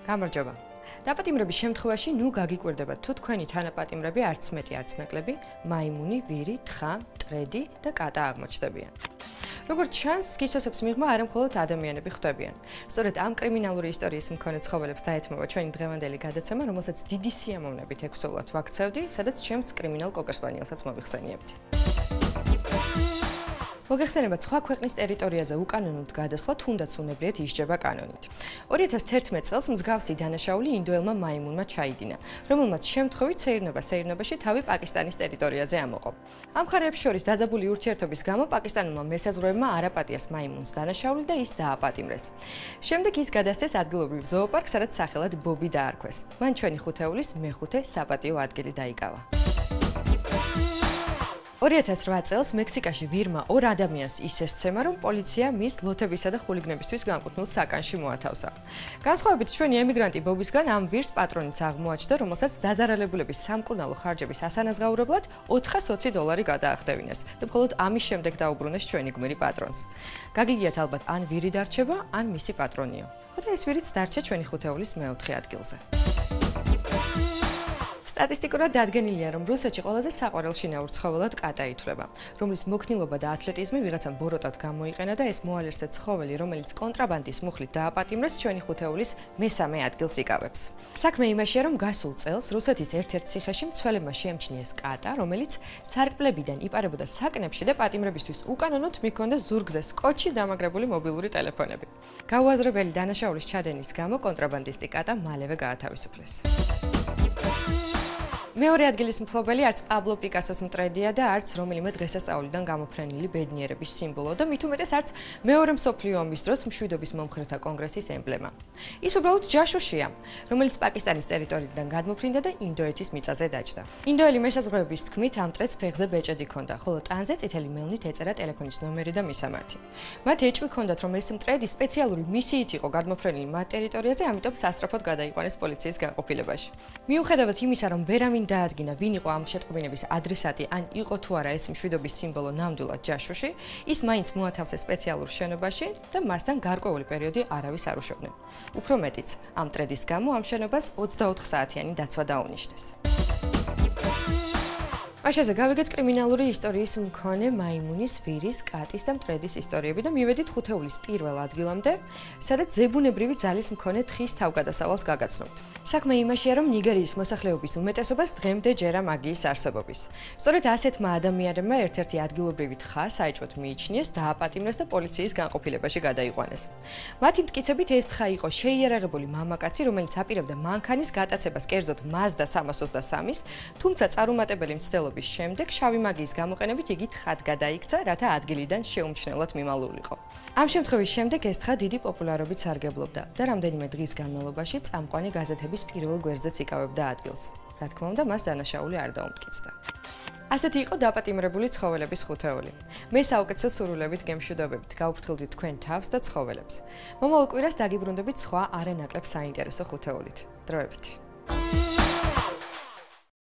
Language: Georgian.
გამარჯობა. დაპატიმრების შემთხვევაში ნუ გაგიკვირდებათ თუ თქვენი თანაპატიმრები არც მეტი არც ნაკლები მაიმუნი, ვირი, თხა, მტრედი და კატა აღმოჩნდებიან. როგორც ჩანს, გისოსებს მიღმა არა მხოლოდ ადამიანები ხვდებიან. სწორედ ამ კრიმინალური ისტორიის მქონე ცხოველებს დაეთმობა ჩვენი დღევანდელი გადაცემა, რომელსაც დიდი სიამოვნებით ექვსოულად ვაქცევდი, სადაც ჩემს კრიმინალ კოკასპანიელსაც მოვიხსენიებთ. მოგეხსენებათ, სხვა ქვეყნის ტერიტორიაზე უკანონოდ გადასვლა თუნდაც უნებლიეთ ისჯება კანონით. 2011 წელს მსგავსი დანაშაული ინდოელმა მაიმუნმა ჩაიდინა, რომელმაც შემთხვევით სეირნობაში თავი პაკისტანის ტერიტორიაზე ამოყო. ამ მხარეებს შორის დაძაბული ურთიერთობის გამო პაკისტანელმა მესაზღვრეებმა არ აპატიეს მაიმუნს დანაშაული და ის დააპატიმრეს. შემდეგ ის გადასცეს ადგილობრივ ზოოპარკს, სადაც სახელად ბობი დაარქვეს. მან ჩვენი ხუთეულის მეხუთე საპატიო ადგილი დაიკავა. 2008 წელს მექსიკაში ვირმა ორ ადამიანს ისე სცემა, რომ პოლიცია მის ლოთებისა და ხულიგნებისთვის განკუთვნილ საკანში მოათავსა. განსხვავებით ჩვენი ემიგრანტი ბობისგან ამ ვირს პატრონიც აღმოაჩნდა, რომელსაც დაზარალებულების სამკურნალო ხარჯების ასანაზღაურებლად $420 გადაახდევინეს და მხოლოდ ამის შემდეგ დაუბრუნეს ჩვენი გმირი პატრონს. გაგიგიათ ალბათ ან ვირი დარჩება, ან მისი პატრონიო. ხოდა ეს ვირიც დარჩა ჩვენი ხუთეულის მეოთხე ადგილზე. სტატისტიკურად დადგენილია, რომ რუსეთში ყველაზე საყვარელშინაურ ცხოველად კატა ითვლება, რომლის მოქნილობა და ათლეტიზმი ვიღაცამ ბოროტად გამოიყენა და ეს მოალერსე ცხოველი, რომელიც კონტრაბანდის მუხლით დააპატიმრეს, ჩვენი ხუთეულის მესამე ადგილს იკავებს. საქმე იმაშია, რომ გასულ წელს რუსეთის ერთ-ერთ ციხეში მცველებმა შეამჩნიეს კატა, რომელიც სარკმლებიდან იპარებოდა საკნებში და პატიმრებისთვის უკანონოდ მიჰქონდა ზურგზე სკოტჩი დამაგრებული მობილური ტელეფონები. გაუაზრებელი დანაშაულის ჩადენის გამო კონტრაბანდისტი კატა მალევე გაათავისუფლეს. მეორე ადგილის მფლობელი არც პაბლო პიკასოს მტრედია და არც რომელიმე დღესასწაულიდან გამოფრენილი ბედნიერების სიმბოლო და მით უმეტეს არც მეორე მსოფლიო ომის დროს მშვიდობის მომხრეთა კონგრესის ემბლემა. ის უბრალოდ ჯაშუშია, რომელიც პაკისტანის ტერიტორიიდან გადმოფრინდა და ინდოეთის მიწაზე დაჯდა. ინდოელი მესაზღვრეების თქმით, ამ მტრედს ფეხზე ბეჭედი ჰქონდა, ხოლო ტანზე წითელი მელნით ეწერა ტელეფონის ნომერი და მისამართი. მათ ეჭვი ჰქონდათ, რომ ეს მტრედი სპეციალური მისიით იყო გადმოფრენილი მათ ტერიტორიაზე, ამიტომ სასწრაფოდ გადაიყვანეს პოლიციის განყოფილებაში. მიუხედავად იმისა, რომ ვერავინ დაადგინა, ვინ იყო ამ შეტყობინების ადრესატი, ან იყო თუ არა ეს მშვიდობის სიმბოლო ნამდვილად ჯაშუში, ის მაინც მოათავსეს სპეციალურ შენობაში და მასთან გარკვეული პერიოდი არავის არ უშობდნენ. უფრო მეტიც, ამ მტრედის გამო ამ შენობას 24 საათიანი დაცვა დაუნიშნეს. მაშაზე გავიგეთ კრიმინალური ისტორიის მქონე მაიმუნის, ვირის, კატის და მტრედის ისტორიები და მივედით ხუთეულის პირველ ადგილამდე, სადაც ზებუნებრივი ძალის მქონე თხის თავგადასავალს გაგაცნობთ. საქმე იმაშია, რომ ნიგერიის მოსახლეობის უმეტესობას დღემდე ჯერა მაგიის არსებობის. სწორედ ასეთმა ადამიანებმა ერთ-ერთი ადგილობრივი თხა საეჭვოდ მიიჩნიეს, დააპატიმრეს და პოლიციის განყოფილებაში გადაიყვანეს. მათი მტკიცებით ეს თხა იყო შეიარაღებული მამაკაცი, რომელიც აპირებდა მანქანის გატაცებას კერძოდ Mazda 323-ის, თუმცა წარუმატებელი მცდელობის შემდეგ შავი მაგიის გამოყენებით იგი თხად გადაიქცა, რათა ადგილიდან შეუმჩნევლად მიმალულიყო. ამ შემთხვევის შემდეგ ეს თხა დიდი პოპულარობით სარგებლობდა და რამდენიმე დღის განმავლობაში წამყვანი გაზეთების პირველ გვერდზეც იკავებდა ადგილს. რა თქმა უნდა, მას დანაშაული არ დაუმტკიცდა. ასეთი იყო დაპატიმრებული ცხოველების ხუთეული. მე საუკეთესო სურვილებით გემშვიდობებით, გავუფრთხილდით თქვენ თავს და ცხოველებს. მომავალ კვირას დაგიბრუნდებით სხვა არანაკლებ საინტერესო ხუთეულით. დროებით.